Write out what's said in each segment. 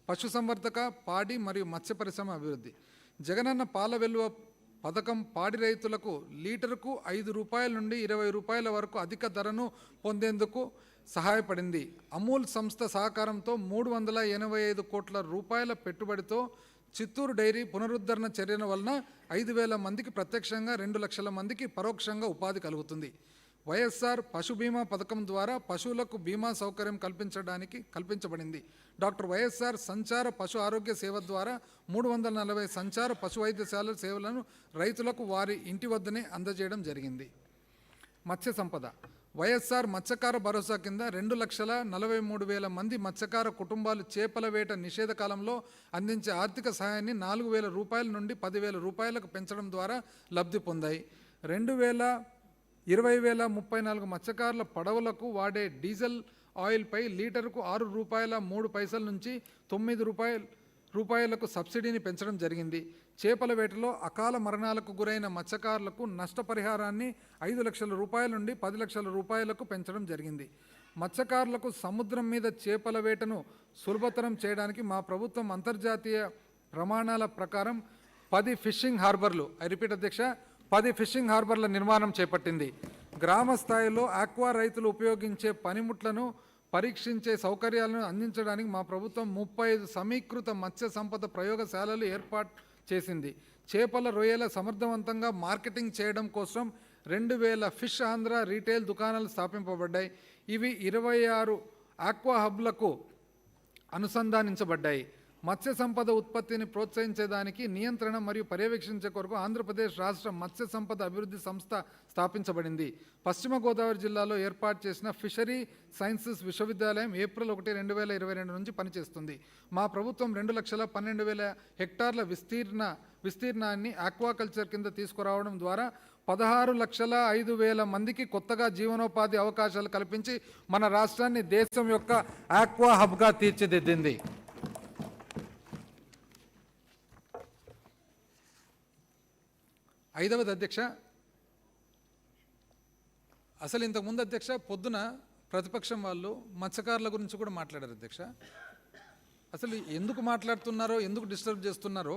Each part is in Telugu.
పశుసంవర్ధక, పాడి మరియు మత్స్య పరిశ్రమ అభివృద్ధి. జగనన్న పాల వెలువ పథకం పాడి రైతులకు లీటరుకు 5 రూపాయల నుండి 20 రూపాయల వరకు అధిక ధరను పొందేందుకు సహాయపడింది. అమూల్ సంస్థ సహకారంతో 385 కోట్ల రూపాయల పెట్టుబడితో చిత్తూరు డైరీ పునరుద్ధరణ చర్యల వలన 5,000 మందికి ప్రత్యక్షంగా 2 లక్షల మందికి పరోక్షంగా ఉపాధి కలుగుతుంది. వైఎస్ఆర్ పశు బీమా పథకం ద్వారా పశువులకు బీమా సౌకర్యం కల్పించబడింది. డాక్టర్ వైఎస్ఆర్ సంచార పశు ఆరోగ్య సేవ ద్వారా 340 సంచార పశు వైద్యశాల సేవలను రైతులకు వారి ఇంటి వద్దనే అందజేయడం జరిగింది. మత్స్య సంపద. వైఎస్ఆర్ మత్స్యకార భరోసా కింద 2,43,000 మంది మత్స్యకార కుటుంబాలు చేపల వేట నిషేధ కాలంలో అందించే ఆర్థిక సహాయాన్ని 4,000 రూపాయల నుండి 10,000 రూపాయలకు పెంచడం ద్వారా లబ్ధి పొందాయి. 20,34 మత్స్యకారుల పడవలకు వాడే డీజిల్ ఆయిల్పై లీటరుకు 6 రూపాయల 3 పైసల నుంచి 9 రూపాయలకు సబ్సిడీని పెంచడం జరిగింది. చేపల వేటలో అకాల మరణాలకు గురైన మత్స్యకారులకు నష్టపరిహారాన్ని 5 లక్షల రూపాయల నుండి 10 లక్షల రూపాయలకు పెంచడం జరిగింది. మత్స్యకారులకు సముద్రం మీద చేపల వేటను సులభతరం చేయడానికి మా ప్రభుత్వం అంతర్జాతీయ ప్రమాణాల ప్రకారం 10 ఫిషింగ్ హార్బర్లు, ఐ రిపీట్ అధ్యక్ష, 10 ఫిషింగ్ హార్బర్ల నిర్మాణం చేపట్టింది. గ్రామ స్థాయిలో ఆక్వా రైతులు ఉపయోగించే పనిముట్లను పరీక్షించే సౌకర్యాలను అందించడానికి మా ప్రభుత్వం 35 సమీకృత మత్స్య సంపద ప్రయోగశాలలు ఏర్పాటు చేసింది. చేపల రొయ్యల సమర్థవంతంగా మార్కెటింగ్ చేయడం కోసం 2,000 ఫిష్ ఆంధ్ర రీటైల్ దుకాణాలు స్థాపింపబడ్డాయి. ఇవి 26 ఆక్వా హబ్లకు అనుసంధానించబడ్డాయి. మత్స్య సంపద ఉత్పత్తిని ప్రోత్సహించేదానికి నియంత్రణ మరియు పర్యవేక్షించే కొరకు ఆంధ్రప్రదేశ్ రాష్ట్ర మత్స్య సంపద అభివృద్ధి సంస్థ స్థాపించబడింది. పశ్చిమ గోదావరి జిల్లాలో ఏర్పాటు చేసిన ఫిషరీ సైన్సెస్ విశ్వవిద్యాలయం ఏప్రిల్ 1, 2022 నుంచి పనిచేస్తుంది. మా ప్రభుత్వం 2,12,000 హెక్టార్ల విస్తీర్ణాన్ని ఆక్వాకల్చర్ కింద తీసుకురావడం ద్వారా 16,05,000 మందికి కొత్తగా జీవనోపాధి అవకాశాలు కల్పించి మన రాష్ట్రాన్ని దేశం యొక్క ఆక్వా హబ్గా తీర్చిదిద్దింది. ఐదవది అధ్యక్ష, అసలు ఇంతకుముందు అధ్యక్ష పొద్దున ప్రతిపక్షం వాళ్ళు మత్స్యకారుల గురించి కూడా మాట్లాడారు అధ్యక్ష. అసలు ఎందుకు మాట్లాడుతున్నారో, ఎందుకు డిస్టర్బ్ చేస్తున్నారో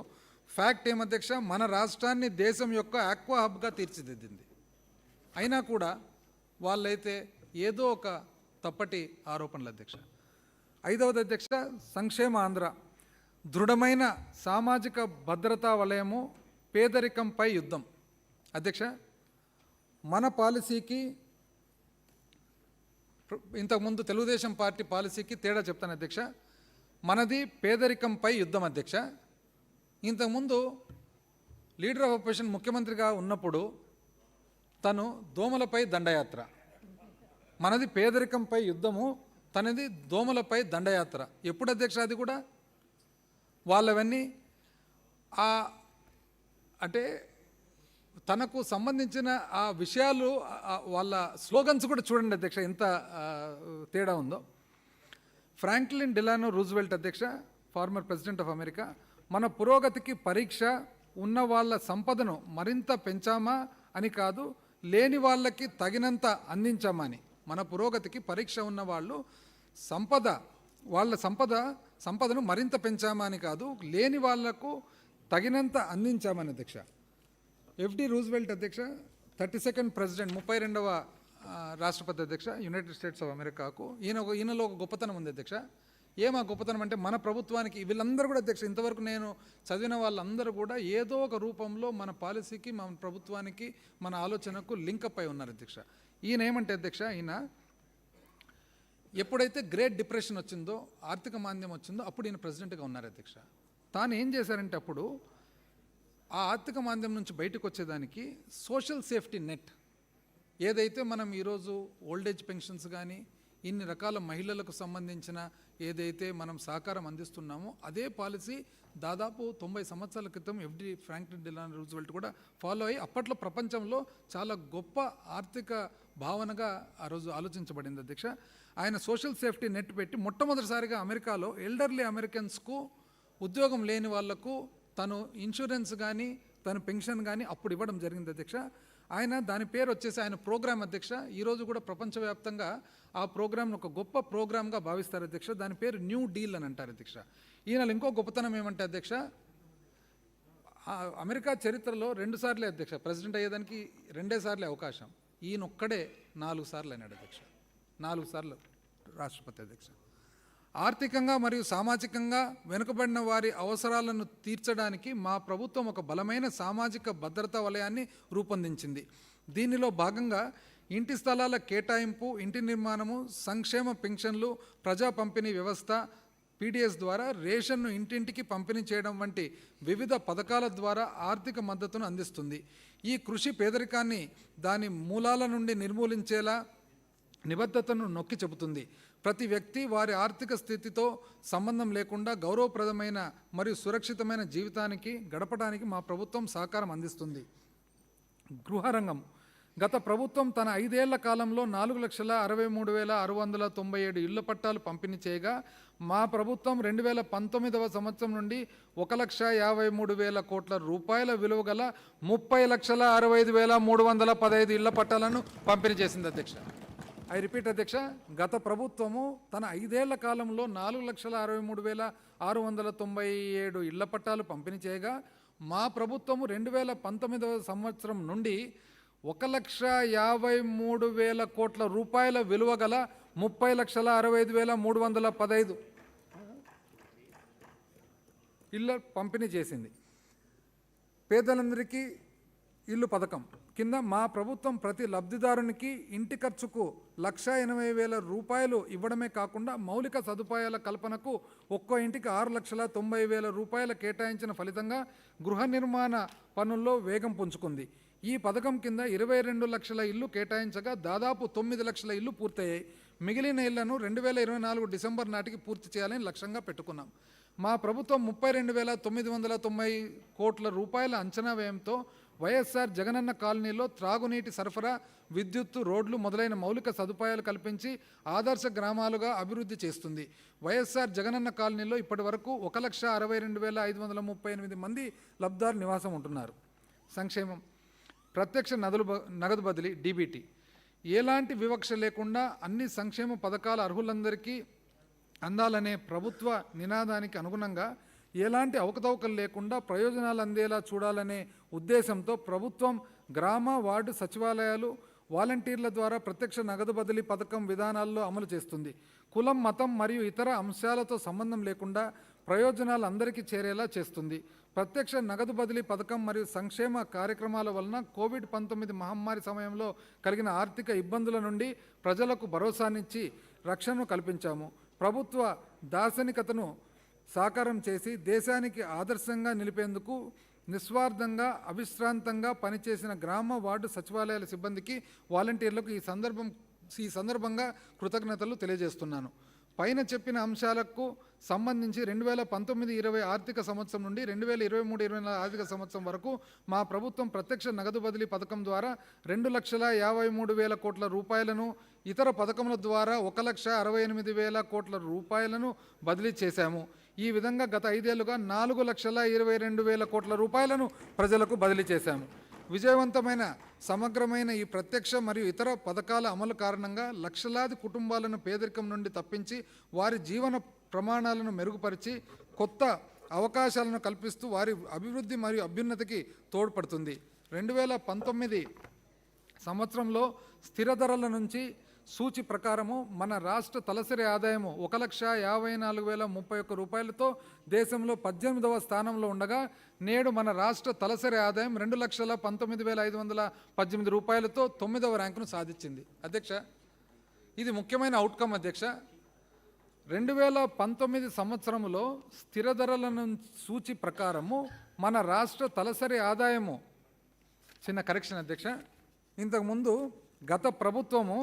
ఫ్యాక్ట్ ఏమధ్యక్ష, మన రాష్ట్రాన్ని దేశం యొక్క ఆక్వా హబ్గా తీర్చిదిద్దింది. అయినా కూడా వాళ్ళైతే ఏదో ఒక తప్పటి ఆరోపణలు అధ్యక్ష. ఐదవది అధ్యక్ష, సంక్షేమ ఆంధ్ర, దృఢమైన సామాజిక భద్రతా వలయము, పేదరికంపై యుద్ధం. అధ్యక్ష, మన పాలసీకి ఇంతకుముందు తెలుగుదేశం పార్టీ పాలసీకి తేడా చెప్తాను అధ్యక్ష. మనది పేదరికంపై యుద్ధం అధ్యక్ష. ఇంతకుముందు లీడర్ ఆఫ్ అపోజిషన్ ముఖ్యమంత్రిగా ఉన్నప్పుడు తను దోమలపై దండయాత్ర, మనది పేదరికంపై యుద్ధము, తనది దోమలపై దండయాత్ర. ఎప్పుడు అధ్యక్ష? అది కూడా వాళ్ళవన్నీ అంటే తనకు సంబంధించిన ఆ విషయాలు, వాళ్ళ స్లోగన్స్ కూడా చూడండి అధ్యక్ష ఎంత తేడా ఉందో. ఫ్రాంక్లిన్ డెలానో రూజ్వెల్ట్ అధ్యక్ష, ఫార్మర్ ప్రెసిడెంట్ ఆఫ్ అమెరికా, మన పురోగతికి పరీక్ష ఉన్న వాళ్ళ సంపదను మరింత పెంచామా అని కాదు, లేని వాళ్ళకి తగినంత అందించామా అని. మన పురోగతికి పరీక్ష ఉన్న వాళ్ళు వాళ్ళ సంపదను మరింత పెంచామా అని కాదు, లేని వాళ్లకు తగినంత అందించామని అధ్యక్ష. ఎఫ్డి రూజ్వెల్ట్ అధ్యక్ష, 32nd ప్రెసిడెంట్, 32వ రాష్ట్రపతి అధ్యక్ష యునైటెడ్ స్టేట్స్ ఆఫ్ అమెరికాకు. ఈయనలో ఒక గొప్పతనం ఉంది అధ్యక్ష. ఏమా గొప్పతనం అంటే, మన ప్రభుత్వానికి వీళ్ళందరూ కూడా అధ్యక్ష, ఇంతవరకు నేను చదివిన వాళ్ళందరూ కూడా ఏదో ఒక రూపంలో మన పాలసీకి, మన ప్రభుత్వానికి, మన ఆలోచనకు లింకప్ అయి ఉన్నారు అధ్యక్ష. ఈయన ఏమంటే అధ్యక్ష, ఈయన ఎప్పుడైతే గ్రేట్ డిప్రెషన్ వచ్చిందో, ఆర్థిక మాంద్యం వచ్చిందో, అప్పుడు ఈయన ప్రెసిడెంట్గా ఉన్నారు అధ్యక్ష. తాను ఏం చేశారంటే అప్పుడు ఆ ఆర్థిక మాంద్యం నుంచి బయటకు వచ్చేదానికి సోషల్ సేఫ్టీ నెట్ ఏదైతే మనం ఈరోజు ఓల్డేజ్ పెన్షన్స్ కానీ ఇన్ని రకాల మహిళలకు సంబంధించిన ఏదైతే మనం సహకారం అందిస్తున్నామో అదే పాలసీ దాదాపు 90 సంవత్సరాల క్రితం ఎఫ్డి ఫ్రాంక్లిన్ డెలానో రూజ్వెల్ట్ కూడా ఫాలో అయ్యి అప్పట్లో ప్రపంచంలో చాలా గొప్ప ఆర్థిక భావనగా ఆ రోజు ఆలోచించబడింది అధ్యక్ష. ఆయన సోషల్ సేఫ్టీ నెట్ పెట్టి మొట్టమొదటిసారిగా అమెరికాలో ఎల్డర్లీ అమెరికన్స్కు, ఉద్యోగం లేని వాళ్లకు తను ఇన్సూరెన్స్ కానీ తను పెన్షన్ కానీ అప్పుడు ఇవ్వడం జరిగింది అధ్యక్ష. దాని పేరు వచ్చేసి ఆయన ప్రోగ్రామ్ అధ్యక్ష. ఈరోజు కూడా ప్రపంచవ్యాప్తంగా ఆ ప్రోగ్రామ్ను ఒక గొప్ప ప్రోగ్రామ్గా భావిస్తారు అధ్యక్ష. దాని పేరు న్యూ డీల్ అని అంటారు అధ్యక్ష. ఈయన ఇంకో గొప్పతనం ఏమంటే అధ్యక్ష, అమెరికా చరిత్రలో 2 సార్లే అధ్యక్ష ప్రెసిడెంట్ అయ్యేదానికి 2 సార్లే అవకాశం. ఈయన ఒక్కడే 4 సార్లు అయినాడు అధ్యక్ష. 4 సార్లు రాష్ట్రపతి అధ్యక్ష. ఆర్థికంగా మరియు సామాజికంగా వెనుకబడిన వారి అవసరాలను తీర్చడానికి మా ప్రభుత్వం ఒక బలమైన సామాజిక భద్రతా వలయాన్ని రూపొందించింది. దీనిలో భాగంగా ఇంటి స్థలాల కేటాయింపు, ఇంటి నిర్మాణము, సంక్షేమ పెన్షన్లు, ప్రజా పంపిణీ వ్యవస్థ పీడిఎస్ ద్వారా రేషన్ను ఇంటింటికి పంపిణీ చేయడం వంటి వివిధ పథకాల ద్వారా ఆర్థిక మద్దతును అందిస్తుంది. ఈ కృషి పేదరికాన్ని దాని మూలాల నుండి నిర్మూలించేలా నిబద్ధతను నొక్కి చెబుతుంది. ప్రతి వ్యక్తి వారి ఆర్థిక స్థితితో సంబంధం లేకుండా గౌరవప్రదమైన మరియు సురక్షితమైన జీవితానికి గడపడానికి మా ప్రభుత్వం సహకారం అందిస్తుంది. గృహరంగం. గత ప్రభుత్వం తన 5 ఏళ్ల కాలంలో 4,63,697 ఇళ్ల పట్టాలు పంపిణీ చేయగా, మా ప్రభుత్వం 2019వ సంవత్సరం నుండి 1,53,000 కోట్ల రూపాయల విలువ గల 30,65,315 ఇళ్ల పట్టాలను పంపిణీ చేసింది అధ్యక్ష. ఐ రిపీట్ అధ్యక్ష, గత ప్రభుత్వము తన 5 ఏళ్ల కాలంలో 4,63,697 ఇళ్ల పట్టాలు పంపిణీ చేయగా, మా ప్రభుత్వము 2019వ సంవత్సరం నుండి 1,53,000 కోట్ల రూపాయల విలువ గల 30,65,315 ఇళ్ళ పంపిణీ చేసింది. పేదలందరికీ ఇల్లు పథకం కింద మా ప్రభుత్వం ప్రతి లబ్ధిదారునికి ఇంటి ఖర్చుకు 1,80,000 రూపాయలు ఇవ్వడమే కాకుండా మౌలిక సదుపాయాల కల్పనకు ఒక్కో ఇంటికి 6,90,000 రూపాయలు కేటాయించిన ఫలితంగా గృహ నిర్మాణ పనుల్లో వేగం పుంజుకుంది. ఈ పథకం కింద 22 లక్షల ఇల్లు కేటాయించగా దాదాపు 9 లక్షల ఇల్లు పూర్తయ్యాయి. మిగిలిన ఇళ్లను 2024 డిసెంబర్ నాటికి పూర్తి చేయాలని లక్ష్యంగా పెట్టుకున్నాం. మా ప్రభుత్వం 32,990 కోట్ల రూపాయల అంచనా వ్యయంతో వైఎస్ఆర్ జగనన్న కాలనీలో త్రాగునీటి సరఫరా, విద్యుత్తు, రోడ్లు మొదలైన మౌలిక సదుపాయాలు కల్పించి ఆదర్శ గ్రామాలుగా అభివృద్ధి చేస్తుంది. వైఎస్ఆర్ జగనన్న కాలనీలో ఇప్పటి వరకు 1,62,538 మంది లబ్ధిదారులు నివాసం ఉంటున్నారు. సంక్షేమం. ప్రత్యక్ష నగదు బదిలీ డీబీటీ. ఎలాంటి వివక్ష లేకుండా అన్ని సంక్షేమ పథకాల అర్హులందరికీ అందాలనే ప్రభుత్వ నినాదానికి అనుగుణంగా ఎలాంటి అవకతవకలు లేకుండా ప్రయోజనాలు అందేలా చూడాలనే ఉద్దేశంతో ప్రభుత్వం గ్రామ, వార్డు సచివాలయాలు, వాలంటీర్ల ద్వారా ప్రత్యక్ష నగదు బదిలీ పథకం విధానాల్లో అమలు చేస్తుంది. కులం, మతం మరియు ఇతర అంశాలతో సంబంధం లేకుండా ప్రయోజనాలు అందరికీ చేరేలా చేస్తుంది. ప్రత్యక్ష నగదు బదిలీ పథకం మరియు సంక్షేమ కార్యక్రమాల వలన కోవిడ్-19 మహమ్మారి సమయంలో కలిగిన ఆర్థిక ఇబ్బందుల నుండి ప్రజలకు భరోసానిచ్చి రక్షణను కల్పించాము. ప్రభుత్వ దార్శనికతను సాకారం చేసి దేశానికి ఆదర్శంగా నిలిపేందుకు నిస్వార్థంగా, అవిశ్రాంతంగా పనిచేసిన గ్రామ, వార్డు సచివాలయాల సిబ్బందికి, వాలంటీర్లకు ఈ సందర్భంగా కృతజ్ఞతలు తెలియజేస్తున్నాను. పైన చెప్పిన అంశాలకు సంబంధించి 2019-20 ఆర్థిక సంవత్సరం నుండి 2023-24 ఆర్థిక సంవత్సరం వరకు మా ప్రభుత్వం ప్రత్యక్ష నగదు బదిలీ పథకం ద్వారా 2,53,000 కోట్ల రూపాయలను, ఇతర పథకముల ద్వారా 1,68,000 కోట్ల రూపాయలను బదిలీ చేశాము. ఈ విధంగా గత 5 ఏళ్లుగా 4,22,000 కోట్ల రూపాయలను ప్రజలకు బదిలీ చేశాము. విజయవంతమైన సమగ్రమైన ఈ ప్రత్యక్ష మరియు ఇతర పథకాల అమలు కారణంగా లక్షలాది కుటుంబాలను పేదరికం నుండి తప్పించి వారి జీవన ప్రమాణాలను మెరుగుపరిచి కొత్త అవకాశాలను కల్పిస్తూ వారి అభివృద్ధి మరియు అభ్యున్నతికి తోడ్పడుతుంది. 2019 సంవత్సరంలో స్థిర ధరల నుంచి సూచి ప్రకారము మన రాష్ట్ర తలసరి ఆదాయము 1,54,031 రూపాయలతో దేశంలో 18వ స్థానంలో ఉండగా, నేడు మన రాష్ట్ర తలసరి ఆదాయం 2,19,518 రూపాయలతో 9వ ర్యాంకును సాధించింది. అధ్యక్ష, ఇది ముఖ్యమైన అవుట్కమ్ అధ్యక్ష. 2019 సంవత్సరంలో స్థిర ధరల సూచి ప్రకారము మన రాష్ట్ర తలసరి ఆదాయము, చిన్న కరెక్షన్ అధ్యక్ష, ఇంతకుముందు గత ప్రభుత్వము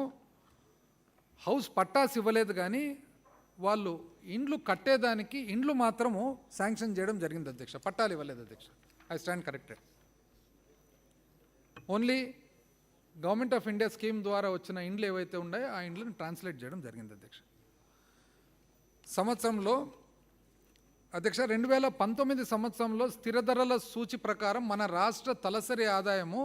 హౌస్ పట్టాస్ ఇవ్వలేదు, కానీ వాళ్ళు ఇండ్లు కట్టేదానికి ఇండ్లు మాత్రము శాంక్షన్ చేయడం జరిగింది అధ్యక్ష. పట్టాలు ఇవ్వలేదు అధ్యక్ష. I stand corrected. Only government of India scheme ద్వారా వచ్చిన ఇండ్లు ఏవైతే ఉన్నాయో ఆ ఇండ్లను ట్రాన్స్లేట్ చేయడం జరిగింది అధ్యక్ష. సంవత్సరంలో అధ్యక్ష 2019 సంవత్సరంలో స్థిర ధరల సూచి ప్రకారం మన రాష్ట్ర తలసరి ఆదాయము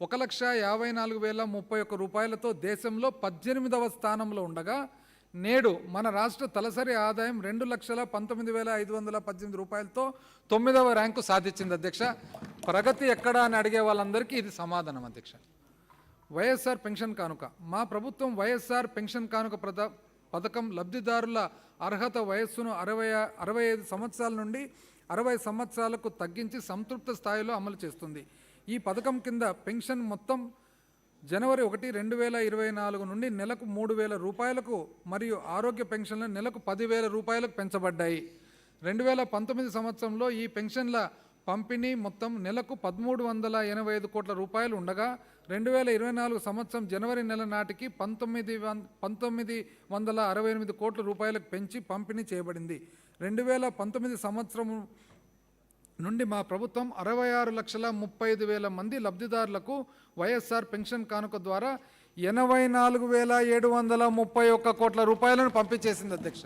1,54,031 రూపాయలతో దేశంలో 18వ స్థానంలో ఉండగా నేడు మన రాష్ట్ర తలసరి ఆదాయం 2,19,518 రూపాయలతో 9వ ర్యాంకు సాధించింది అధ్యక్ష. ప్రగతి ఎక్కడా అని అడిగే వాళ్ళందరికీ ఇది సమాధానం అధ్యక్ష. వైఎస్ఆర్ పెన్షన్ కానుక. మా ప్రభుత్వం వైఎస్ఆర్ పెన్షన్ కానుక పథకం లబ్ధిదారుల అర్హత వయస్సును 65 సంవత్సరాల నుండి 60 సంవత్సరాలకు తగ్గించి సంతృప్త స్థాయిలో అమలు చేస్తుంది. ఈ పథకం కింద పెన్షన్ మొత్తం జనవరి 1, 2024 నుండి నెలకు 3,000 రూపాయలకు మరియు ఆరోగ్య పెన్షన్లు నెలకు 10,000 రూపాయలకు పెంచబడ్డాయి. 2019 సంవత్సరంలో ఈ పెన్షన్ల పంపిణీ మొత్తం నెలకు 1,385 కోట్ల రూపాయలు ఉండగా 2024 సంవత్సరం జనవరి నెల నాటికి 1,968 కోట్ల రూపాయలకు పెంచి పంపిణీ చేయబడింది. 2019 సంవత్సరం నుండి మా ప్రభుత్వం 66,35,000 మంది లబ్ధిదారులకు వైఎస్ఆర్ పెన్షన్ కానుక ద్వారా 84,731 కోట్ల రూపాయలను పంపించేసింది అధ్యక్ష.